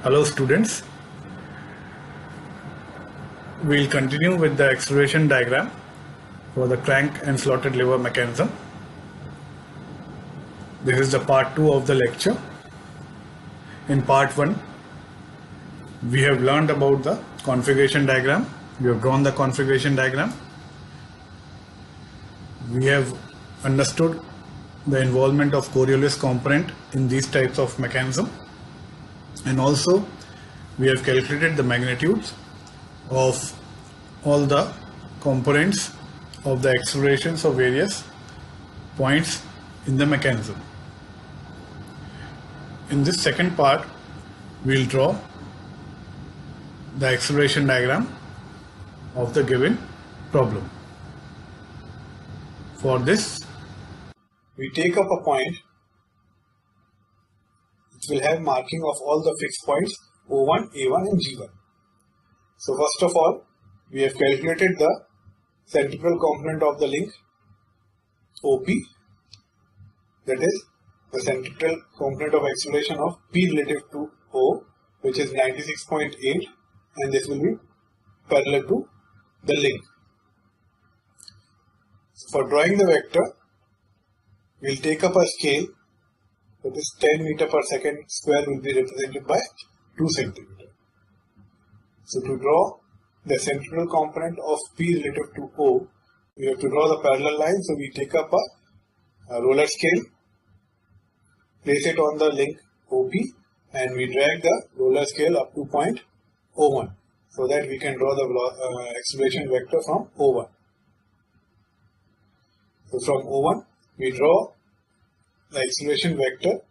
Hello students, we'll continue with the acceleration diagram for the crank and slotted lever mechanism. This is the part 2 of the lecture. In part 1, we have learned about the configuration diagram. We have drawn the configuration diagram. We have understood the involvement of Coriolis component in these types of mechanism, and also we have calculated the magnitudes of all the components of the accelerations of various points in the mechanism. In this second part, we will draw the acceleration diagram of the given problem. For this, we take up a point which will have marking of all the fixed points O1, A1 and G1. So first of all, we have calculated the centripetal component of the link OP, that is the centripetal component of acceleration of P relative to O, which is 96.8, and this will be parallel to the link. So for drawing the vector, we will take up a scale, that is 10 meter per second square will be represented by 2 centimeter. So to draw the centripetal component of P relative to O, we have to draw the parallel line. So we take up a roller scale, place it on the link OP, and we drag the roller scale up to point O1, so that we can draw the acceleration vector from O1. So from O1, we draw the acceleration vector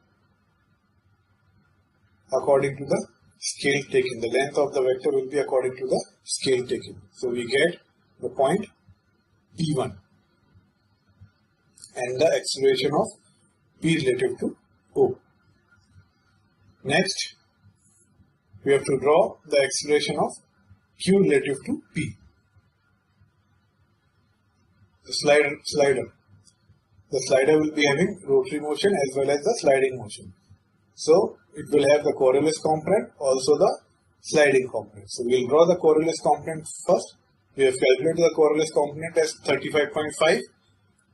according to the scale taken. The length of the vector will be according to the scale taken. So we get the point P1 and the acceleration of P relative to O. Next, we have to draw the acceleration of Q relative to P. The slider. The slider will be having rotary motion as well as the sliding motion. So it will have the Coriolis component, also the sliding component. So we will draw the Coriolis component first. We have calculated the Coriolis component as 35.5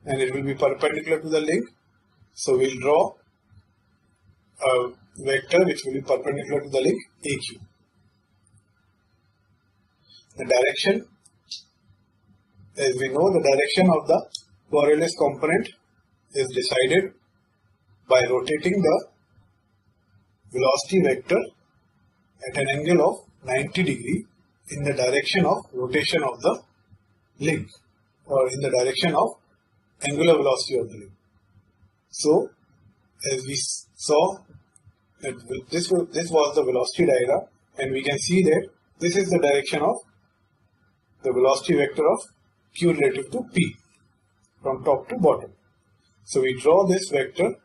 and it will be perpendicular to the link. So we will draw a vector which will be perpendicular to the link AQ. The direction, as we know, the direction of the Coriolis component is decided by rotating the velocity vector at an angle of 90 degree in the direction of rotation of the link, or in the direction of angular velocity of the link. So as we saw that this was the velocity diagram, and we can see that this is the direction of the velocity vector of Q relative to P from top to bottom. So we draw this vector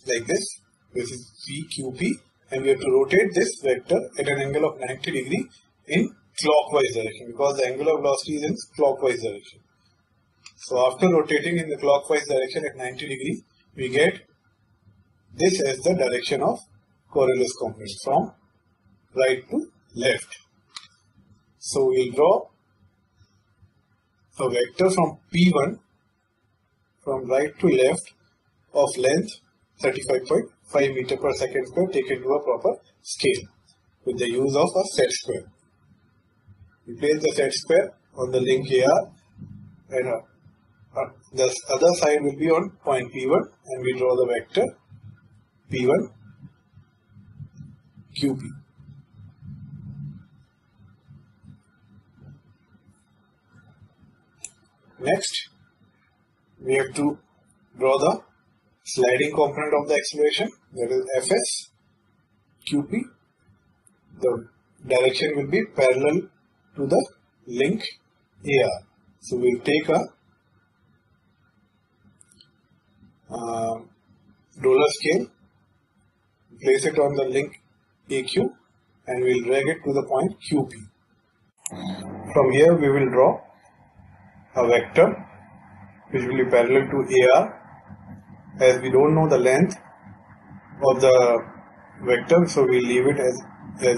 like this. This is VQP, and we have to rotate this vector at an angle of 90 degree in clockwise direction, because the angular velocity is in clockwise direction. So after rotating in the clockwise direction at 90 degree, we get this as the direction of Coriolis component from right to left. So we will draw a vector from P1 from right to left of length 35.5 meter per second square taken to a proper scale with the use of a set square. We place the set square on the link AR, and the other side will be on point P1, and we draw the vector P1 QP. Next, we have to draw the sliding component of the acceleration, that is Fs QP. The direction will be parallel to the link AR. So we will take a roller scale, place it on the link AQ, and we will drag it to the point QP. From here we will draw a vector which will be parallel to AR, as we don't know the length of the vector, so we leave it as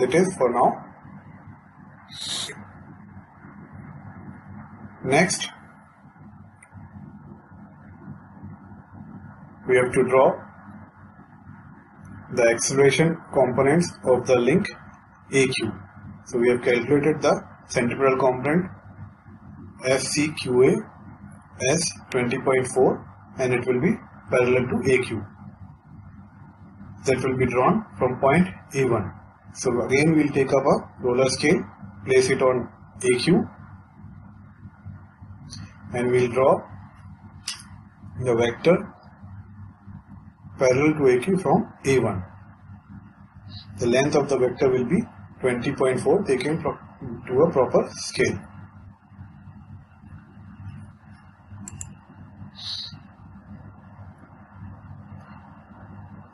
it is for now. Next, we have to draw the acceleration components of the link AQ. So we have calculated the centripetal component FCQA as 20.4 and it will be parallel to AQ. That will be drawn from point A1. So again we will take up a roller scale, place it on AQ and we will draw the vector parallel to AQ from A1. The length of the vector will be 20.4 taken to a proper scale.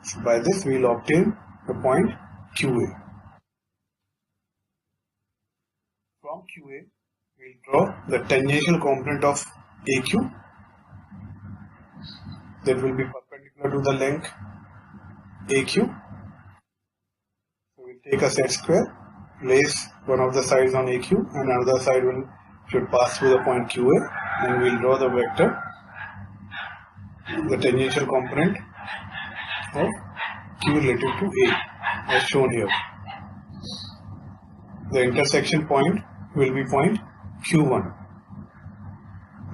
So by this we will obtain the point QA. From QA we will draw the tangential component of AQ that will be perpendicular to the length AQ. So we will take a set square, place one of the sides on AQ and another side should pass through the point QA, and we will draw the vector, the tangential component of Q relative to A as shown here. The intersection point will be point Q1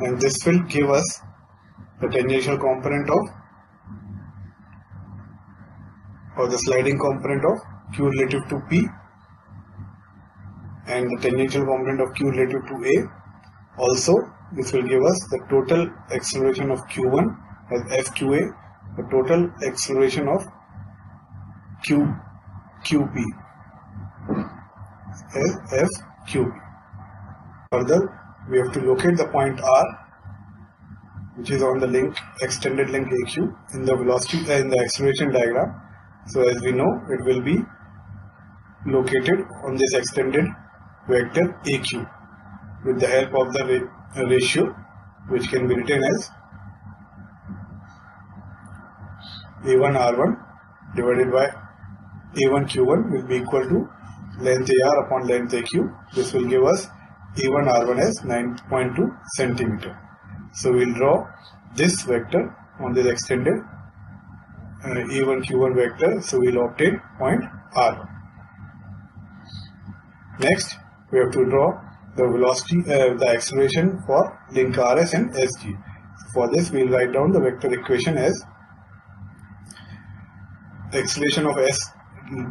and this will give us the tangential component of, or the sliding component of Q relative to P and the tangential component of Q relative to A. Also this will give us the total acceleration of Q1 as FQA, the total acceleration of QP as FQP. Further, we have to locate the point R, which is on the link, extended link AQ in the velocity in the acceleration diagram. So as we know, it will be located on this extended vector AQ with the help of the ratio, which can be written as A1 R1 divided by A1 Q1 will be equal to length AR upon length AQ. This will give us A1 R1 as 9.2 centimeter. So we will draw this vector on this extended A1 Q1 vector. So we will obtain point R1. Next, we have to draw the velocity, the acceleration for link RS and SG. For this, we will write down the vector equation as acceleration of S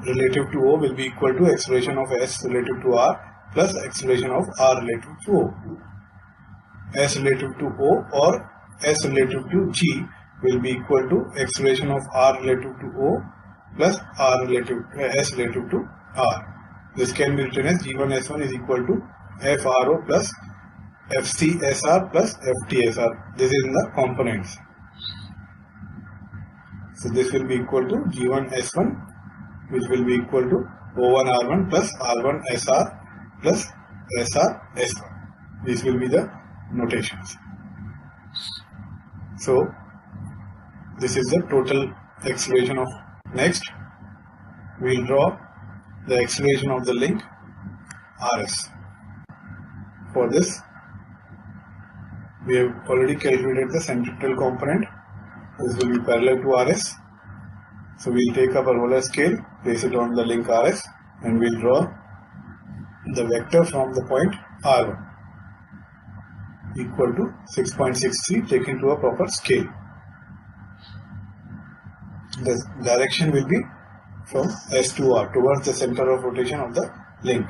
relative to O will be equal to acceleration of S relative to R plus acceleration of R relative to O. S relative to O or S relative to G will be equal to acceleration of R relative to O plus S relative to R. This can be written as G1S1 is equal to FRO plus FCSR plus FTSR. This is in the components. So this will be equal to G1S1, which will be equal to O1R1 plus R1SR plus SRS1. These will be the notations. So this is the total acceleration of. Next, we will draw the acceleration of the link RS. For this, we have already calculated the centripetal component. This will be parallel to RS. So we will take up a roller scale, place it on the link RS, and we will draw the vector from the point R1 equal to 6.63 taken to a proper scale. The direction will be from S to R towards the center of rotation of the link.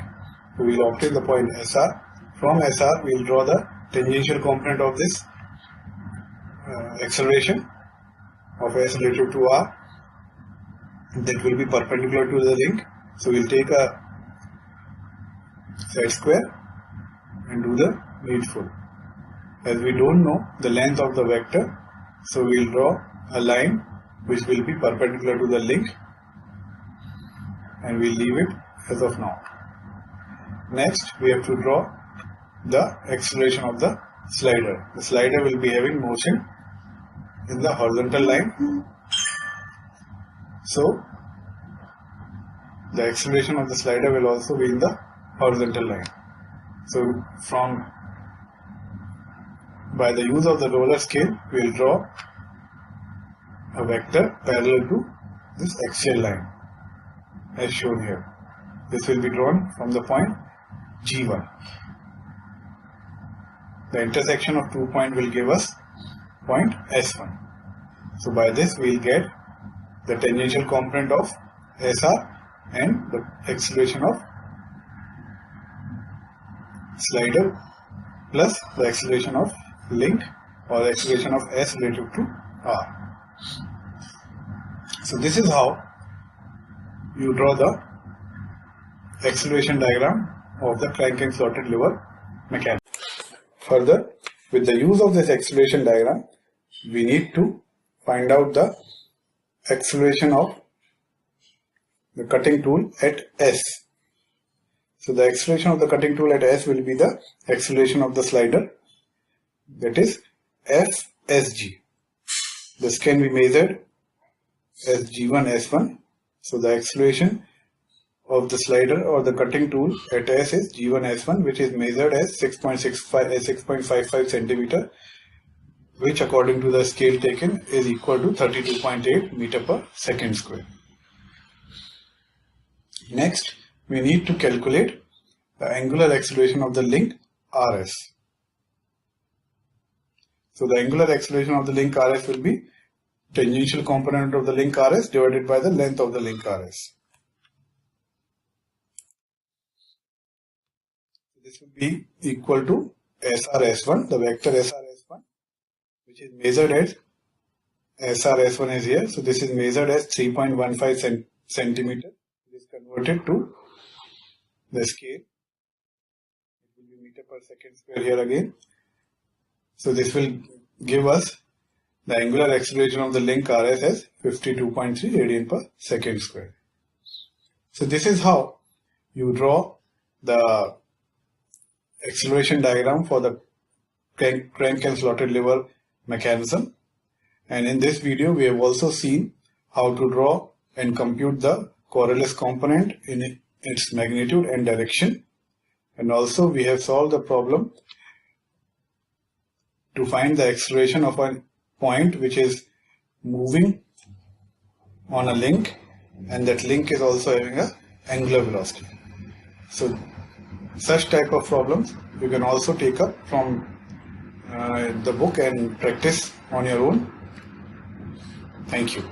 So we will obtain the point SR. From SR, we will draw the tangential component of this acceleration of S relative to R. That will be perpendicular to the link. So we will take a set square and do the needful. As we don't know the length of the vector, so we will draw a line which will be perpendicular to the link and we will leave it as of now. Next, we have to draw the acceleration of the slider. The slider will be having motion in the horizontal line. So the acceleration of the slider will also be in the horizontal line. So by the use of the roller scale, we will draw a vector parallel to this axial line as shown here. This will be drawn from the point G1. The intersection of 2 points will give us point S1. So by this we will get the tangential component of SR and the acceleration of slider plus the acceleration of link or acceleration of S relative to R. So this is how you draw the acceleration diagram of the crank and slotted lever mechanism. Further, with the use of this acceleration diagram, we need to find out the acceleration of the cutting tool at S. So the acceleration of the cutting tool at S will be the acceleration of the slider, that is FSG. This can be measured as G1 S1. So the acceleration of the slider or the cutting tool at S is G1 S1, which is measured as 6.55 centimeter, which according to the scale taken is equal to 32.8 meter per second square. Next, we need to calculate the angular acceleration of the link RS. So the angular acceleration of the link RS will be tangential component of the link RS divided by the length of the link RS. This will be equal to SR-S1, the vector SR-S1, which is measured as SR-S1 is here. So this is measured as 3.15 centimeter. It is converted to the scale. It will be meter per second square here again. So this will give us the angular acceleration of the link RS as 52.3 radian per second square. So this is how you draw the acceleration diagram for the crank and slotted lever mechanism. And in this video we have also seen how to draw and compute the Coriolis component in its magnitude and direction. And also we have solved the problem to find the acceleration of a point which is moving on a link, and that link is also having a angular velocity. So such type of problems you can also take up from the book and practice on your own. Thank you.